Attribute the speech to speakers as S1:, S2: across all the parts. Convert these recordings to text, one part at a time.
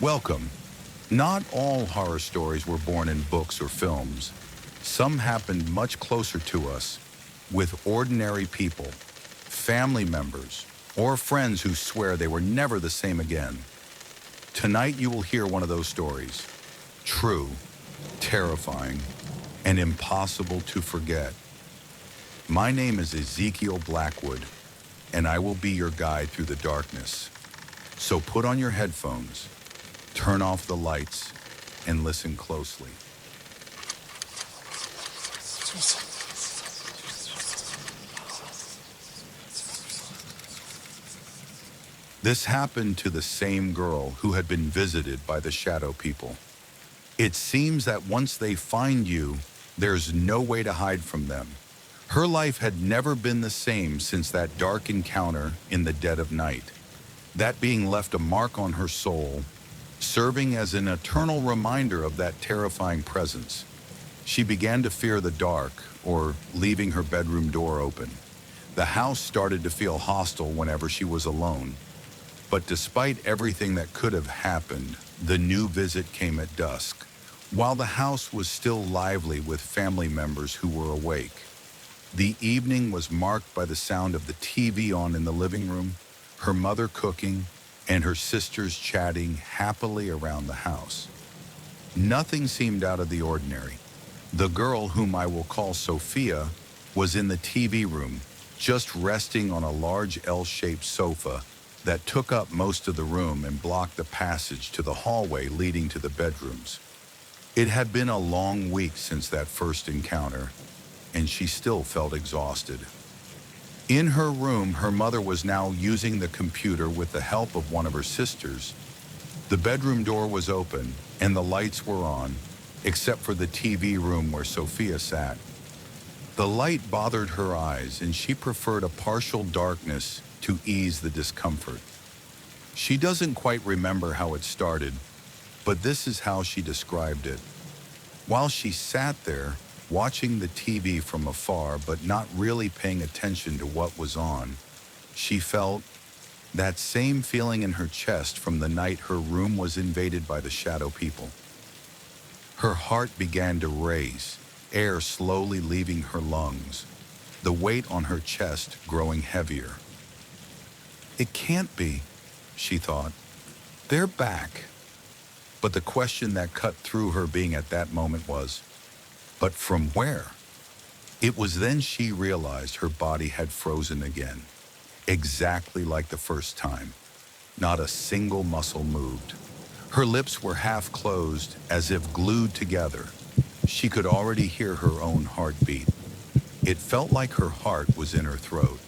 S1: Welcome. Not all horror stories were born in books or films. Some happened much closer to us, with ordinary people, family members, or friends who swear they were never the same again. Tonight you will hear one of those stories. True, terrifying, and impossible to forget. My name is Ezekiel Blackwood, and I will be your guide through the darkness. So put on your headphones, turn off the lights, and listen closely. This happened to the same girl who had been visited by the shadow people. It seems that once they find you, there's no way to hide from them. Her life had never been the same since that dark encounter in the dead of night. That being left a mark on her soul, serving as an eternal reminder of that terrifying presence. She began to fear the dark, or leaving her bedroom door open. The house started to feel hostile whenever she was alone. But despite everything that could have happened, the new visit came at dusk, while the house was still lively with family members who were awake. The evening was marked by the sound of the TV on in the living room, her mother cooking, and her sisters chatting happily around the house. Nothing seemed out of the ordinary. The girl, whom I will call Sophia, was in the TV room, just resting on a large L-shaped sofa that took up most of the room and blocked the passage to the hallway leading to the bedrooms. It had been a long week since that first encounter, and she still felt exhausted. In her room, her mother was now using the computer with the help of one of her sisters. The bedroom door was open, and the lights were on, except for the TV room where Sophia sat. The light bothered her eyes, and she preferred a partial darkness to ease the discomfort. She doesn't quite remember how it started, but this is how she described it. While she sat there, watching the TV from afar but not really paying attention to what was on, she felt that same feeling in her chest from the night her room was invaded by the shadow people. Her heart began to race, air slowly leaving her lungs, the weight on her chest growing heavier. It can't be, she thought. They're back. But the question that cut through her being at that moment was, but from where? It was then she realized her body had frozen again, exactly like the first time. Not a single muscle moved. Her lips were half closed, as if glued together. She could already hear her own heartbeat. It felt like her heart was in her throat.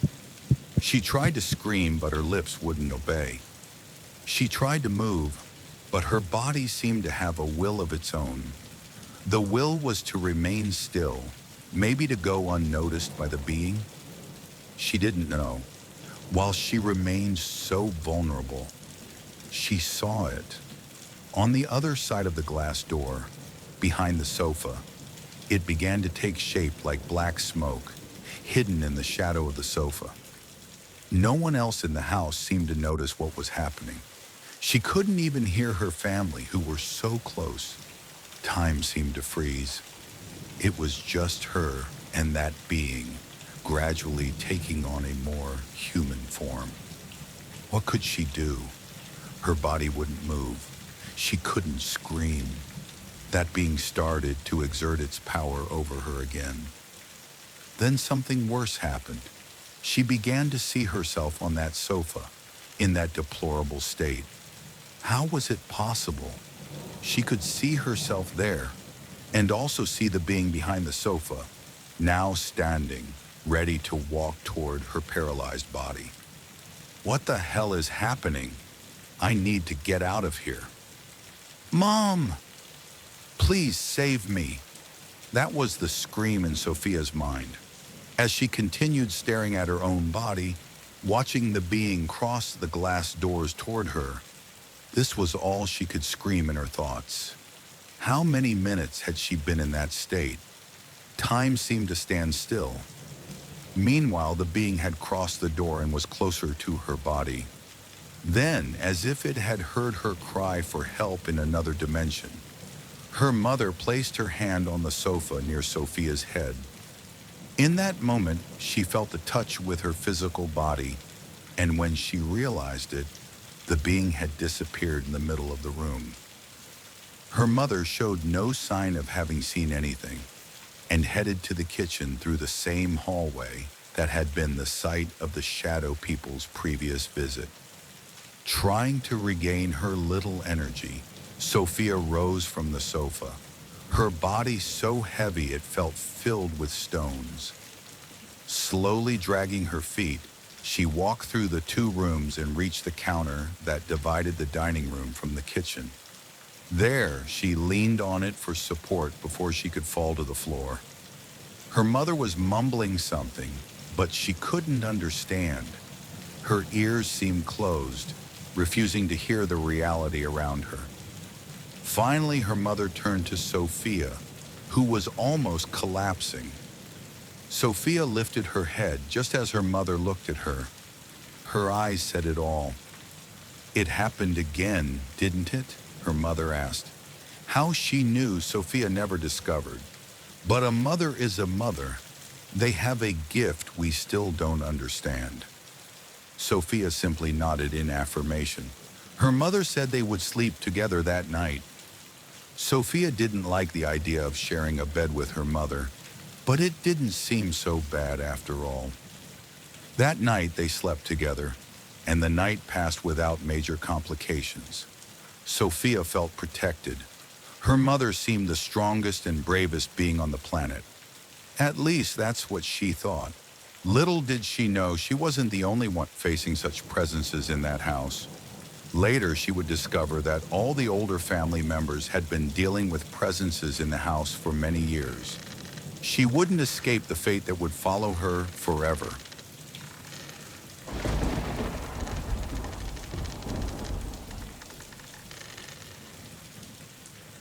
S1: She tried to scream, but her lips wouldn't obey. She tried to move, but her body seemed to have a will of its own. The will was to remain still, maybe to go unnoticed by the being. She didn't know. While she remained so vulnerable, she saw it. On the other side of the glass door, behind the sofa, it began to take shape like black smoke, hidden in the shadow of the sofa. No one else in the house seemed to notice what was happening. She couldn't even hear her family, who were so close. Time seemed to freeze. It was just her and that being, gradually taking on a more human form. What could she do? Her body wouldn't move. She couldn't scream. That being started to exert its power over her again. Then something worse happened. She began to see herself on that sofa, in that deplorable state. How was it possible? She could see herself there, and also see the being behind the sofa, now standing, ready to walk toward her paralyzed body. What the hell is happening? I need to get out of here. Mom! Please save me. That was the scream in Sophia's mind. As she continued staring at her own body, watching the being cross the glass doors toward her, this was all she could scream in her thoughts. How many minutes had she been in that state? Time seemed to stand still. Meanwhile, the being had crossed the door and was closer to her body. Then, as if it had heard her cry for help in another dimension, her mother placed her hand on the sofa near Sophia's head. In that moment, she felt a touch with her physical body, and when she realized it, the being had disappeared in the middle of the room. Her mother showed no sign of having seen anything and headed to the kitchen through the same hallway that had been the site of the shadow people's previous visit. Trying to regain her little energy, Sophia rose from the sofa, her body so heavy it felt filled with stones. Slowly dragging her feet, she walked through the 2 rooms and reached the counter that divided the dining room from the kitchen. There, she leaned on it for support before she could fall to the floor. Her mother was mumbling something, but she couldn't understand. Her ears seemed closed, refusing to hear the reality around her. Finally, her mother turned to Sophia, who was almost collapsing. Sophia lifted her head just as her mother looked at her. Her eyes said it all. "It happened again, didn't it?" her mother asked. How she knew, Sophia never discovered. But a mother is a mother. They have a gift we still don't understand. Sophia simply nodded in affirmation. Her mother said they would sleep together that night. Sophia didn't like the idea of sharing a bed with her mother, but it didn't seem so bad after all. That night they slept together, and the night passed without major complications. Sophia felt protected. Her mother seemed the strongest and bravest being on the planet. At least that's what she thought. Little did she know she wasn't the only one facing such presences in that house. Later, she would discover that all the older family members had been dealing with presences in the house for many years. She wouldn't escape the fate that would follow her forever.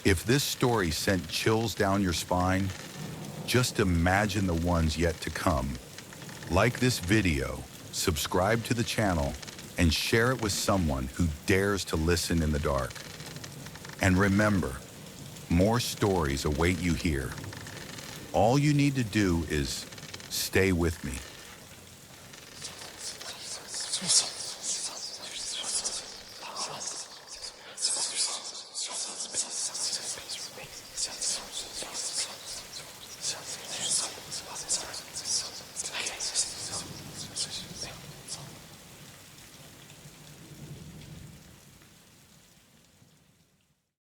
S1: If this story sent chills down your spine, just imagine the ones yet to come. Like this video, subscribe to the channel, and share it with someone who dares to listen in the dark. And remember, more stories await you here. All you need to do is stay with me.